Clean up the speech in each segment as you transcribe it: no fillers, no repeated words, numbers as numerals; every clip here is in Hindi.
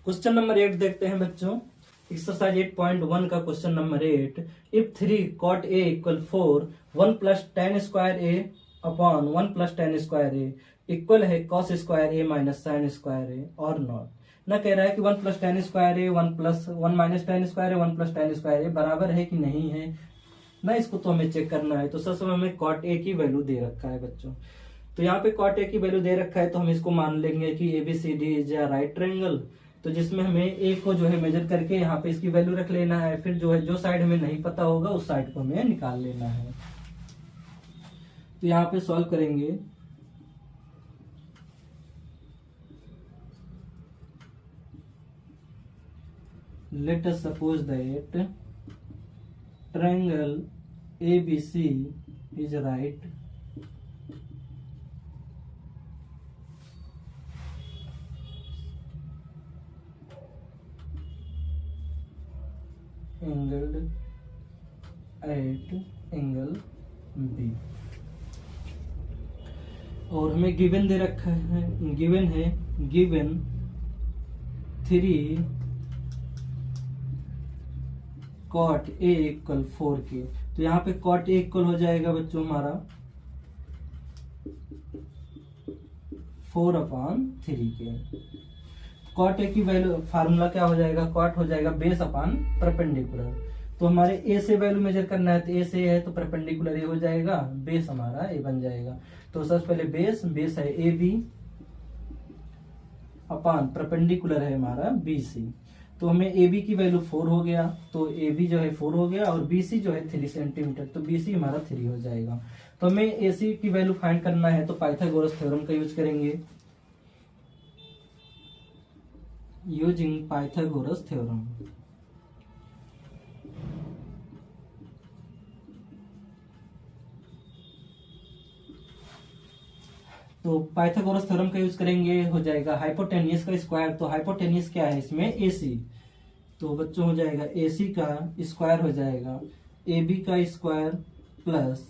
क्वेश्चन नंबर 8 देखते हैं बच्चों। एक्सरसाइज 8.1 का question number 8। If 3 cot a equal 4 1 plus ten square A upon 1 plus ten square A equal है cos स्क्वायर ए माइनस साइन स्क्वायर ए और नॉट। न कह रहा है कि 1 प्लस टेन स्क्वायर ए 1 प्लस 1 माइनस टेन स्क्वायर ए 1 प्लस टेन स्क्वायर ए बराबर है कि नहीं है ना, इसको तो हमें चेक करना है। तो सबसे हमें cot a की वैल्यू दे रखा है बच्चों। तो यहाँ पे cot a की वैल्यू दे रखा है तो हम इसको मान लेंगे कि ABCD is a right triangle. तो जिसमें हमें ए को जो है मेजर करके यहाँ पे इसकी वैल्यू रख लेना है, फिर जो है जो साइड हमें नहीं पता होगा उस साइड को हमें निकाल लेना है। तो यहाँ पे सॉल्व करेंगे। Let us suppose that triangle ABC is right angled at angle B। और हमें गिवन दे रखा है, गिवन 3 cot A इक्वल 4 के। तो यहाँ पे cot A इक्वल हो जाएगा बच्चों हमारा 4/3 के। cot A की वैल्यू फार्मूला क्या हो जाएगा, cot हो जाएगा बेस अपॉन परपेंडिकुलर। तो हमारे A से वैल्यू मेजर करना है, तो A से है तो परपेंडिकुलर A हो जाएगा, बेस हमारा A बन जाएगा। तो सबसे पहले बेस है AB अपॉन परपेंडिकुलर है हमारा BC। तो हमें AB की वैल्यू 4 हो गया, तो AB जो है 4 हो गया और BC जो है 3 सेंटीमीटर, तो BC हमारा 3 हो जाएगा। तो हमें AC की वैल्यू फाइंड करना है तो पाइथागोरस थ्योरम का यूज करेंगे। Using Pythagoras theorem. तो पाइथागोरस थ्योरम का यूज करेंगे, हो जाएगा हाइपोटेनियस का स्क्वायर। तो हाइपोटेनियस क्या है इसमें, AC। तो बच्चों हो जाएगा AC का स्क्वायर हो जाएगा AB का स्क्वायर प्लस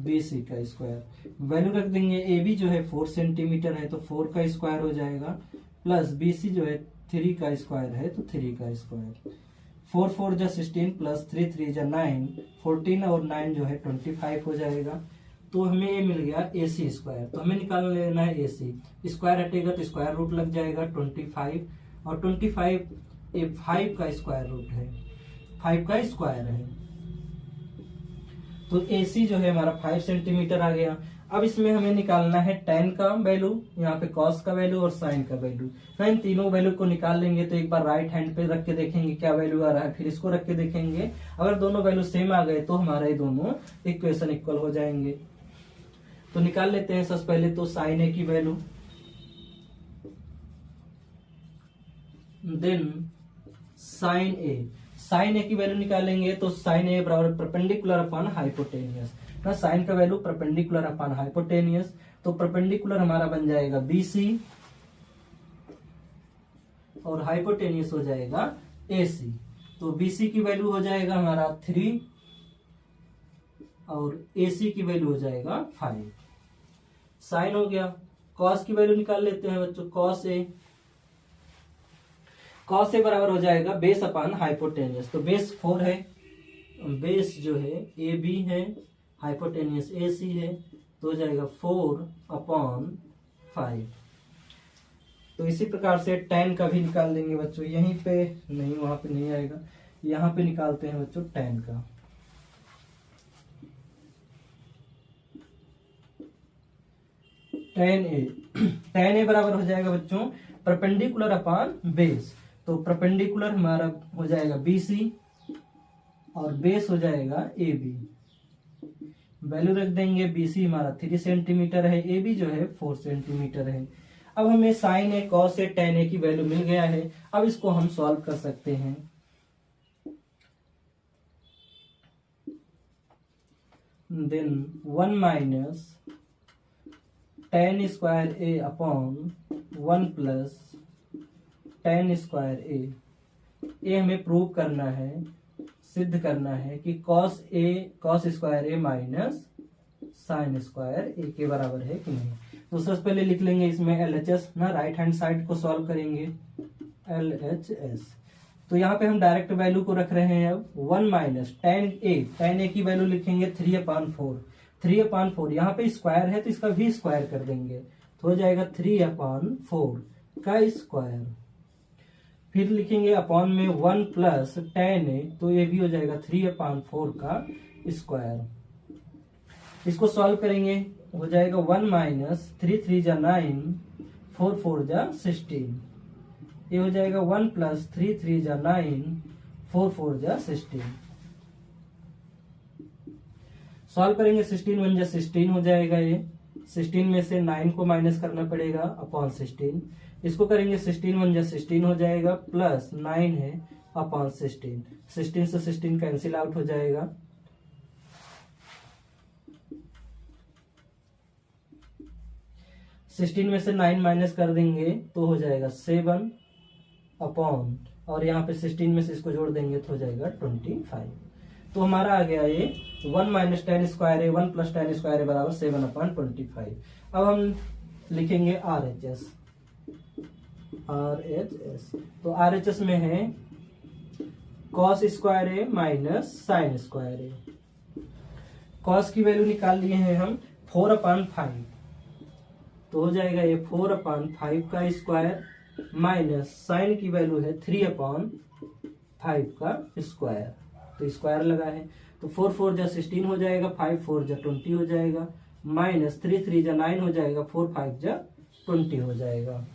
BC का स्क्वायर। वैल्यू रख देंगे, AB जो है 4 सेंटीमीटर है तो 4 का स्क्वायर हो जाएगा, प्लस BC जो है 3 का स्क्वायर है तो 3 का स्क्वायर। 4 4 जा 16 प्लस 3 3 जा 9, 14 और 9 जो है 25 हो जाएगा। तो हमें ये मिल गया AC स्क्वायर। तो हमें निकाल लेना है AC। स्क्वायर हटेगा तो स्क्वायर रूट लग जाएगा 25, और 25 ये 5 का स्क्वायर रूट है, 5 का स्क्वायर है। तो AC जो है हमारा 5 सेंटीमीटर आ गया। अब इसमें हमें निकालना है tan का वैल्यू, यहाँ पे cos का वैल्यू और sin का वैल्यू। इन तीनों वैल्यू को निकाल लेंगे तो एक बार राइट हैंड पे रख के देखेंगे क्या वैल्यू आ रहा है, फिर इसको रख के देखेंगे। अगर दोनों वैल्यू सेम आ गए तो हमारे दोनों इक्वेशन इक्वल हो जाएंगे। तो निकाल लेते हैं सबसे पहले तो sin A की वैल्यू, देन sin A की वैल्यू निकालेंगे तो sin A बराबर परपेंडिकुलर अपॉन हाइपोटेनियस ना, sin का वैल्यू परपेंडिकुलर अपॉन हाइपोटेनियस। तो परपेंडिकुलर हमारा बन जाएगा BC और हाइपोटेनियस हो जाएगा AC। तो BC की वैल्यू हो जाएगा हमारा 3 और AC की वैल्यू हो जाएगा 5। साइन हो गया। cos की वैल्यू निकाल लेते हैं बच्चों, cos A बराबर हो जाएगा बेस अपॉन हाइपोटेनियस। तो बेस 4 है, बेस जो है AB है, हाइपोटेनियस AC है, तो हो जाएगा 4/5। तो इसी प्रकार से tan का भी निकाल लेंगे बच्चों, यहीं पे नहीं, वहां पे नहीं आएगा, यहाँ पे निकालते हैं बच्चों tan का। tan A बराबर हो जाएगा बच्चों परपेंडिकुलर अपॉन बेस। तो परपेंडिकुलर हमारा हो जाएगा BC और बेस हो जाएगा AB। वैल्यू रख देंगे, BC हमारा 3 सेंटीमीटर है, AB जो है 4 सेंटीमीटर है। अब हमें sin A, cos A, tan A की वैल्यू मिल गया है। अब इसको हम सॉल्व कर सकते हैं। Then 1 minus tan square A upon 1 plus tan square A। ये हमें प्रूव करना है, सिद्ध करना है कि cos square A minus sine square A के बराबर है कि नहीं। तो सबसे पहले लिख लेंगे इसमें LHS ना, राइट हैंड साइड को सॉल्व करेंगे। LHS। तो यहाँ पे हम डायरेक्ट वैल्यू को रख रहे हैं अब 1 माइनस tan A की वैल्यू लिखेंगे 3/4। 3/4 यहाँ पे स्क्वायर है तो इसका भी स्क्वायर कर देंगे तो हो जाएगा 3/4 का स्क्वायर। फिर लिखेंगे अपॉन में 1 प्लस tan A, तो ये भी हो जाएगा 3/4 का स्क्वायर। इसको सॉल्व करेंगे हो जाएगा 1 माइनस 3 3 जा 9, 4 4 जा 16। ये हो जाएगा 1 प्लस 3 3 जा 9, 4 4 जा 16। सॉल्व करेंगे 16 1 जा 16 हो जाएगा। ये 16 में से 9 को माइनस करना पड़ेगा अपॉन 16। इसको करेंगे 16 1 जा 16 हो जाएगा, प्लस 9 है अपॉन 16। 16 से 16 कैंसिल आउट हो जाएगा। सिक्सटीन में से 9 माइनस कर देंगे तो हो जाएगा 7 अपॉन, और यहाँ पे 16 में से इसको जोड़ देंगे तो हो जाएगा 25। तो हमारा आ गया ये 1 माइनस tan स्क्वायर है 1 प्लस tan स्क्वायर है बराबर 7/25। अब हम लिखेंगे RHS। तो RHS में है cos स्क्वायर है माइनस साइन स्क्वायर है। cos की वैल्यू निकाल लिए हैं हम 4/5, तो हो जाएगा ये 4/5 का स्क्वायर माइनस साइन की वैल्यू है 3/5 का स्क्वायर। तो स्क्वायर लगा है तो 4 4 जा 16 हो जाएगा, 5 4 जा 20 हो जाएगा, माइनस 3 3 जा 9 हो जाएगा, 4 5 जा 20 हो जाएगा।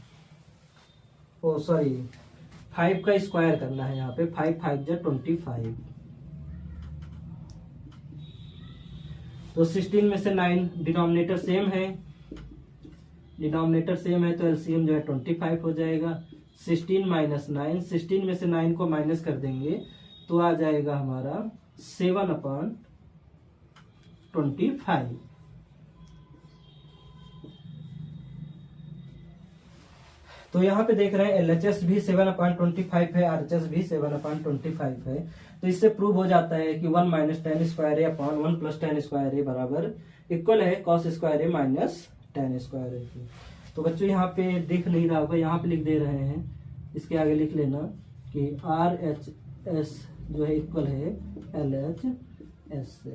ओ सॉरी 5 का स्क्वायर करना है यहाँ पे, 5 5 जा 25। तो 16 में से 9 डिनोमिनेटर सेम है, तो एलसीएम जो है 25 हो जाएगा। 16 माइनस 9, 16 में से 9 को माइनस कर देंगे तो आ जाएगा हमारा 7/25। तो यहाँ पे देख रहे हैं LHS भी 7/25 है, RHS भी 7/25 है। तो इससे प्रूव हो जाता है कि 1 माइनस tan स्क्वायर है अपॉन 1 प्लस tan स्क्वायर है बराबर इक्वल है cos स्क्वायर है माइनस tan स्क्वायर है। तो बच्चों यहाँ पे दिख नहीं रहा होगा, यहाँ पे लिख दे रहे हैं, इसके आगे लिख लेना कि RHS जो है इक्वल है LHS से।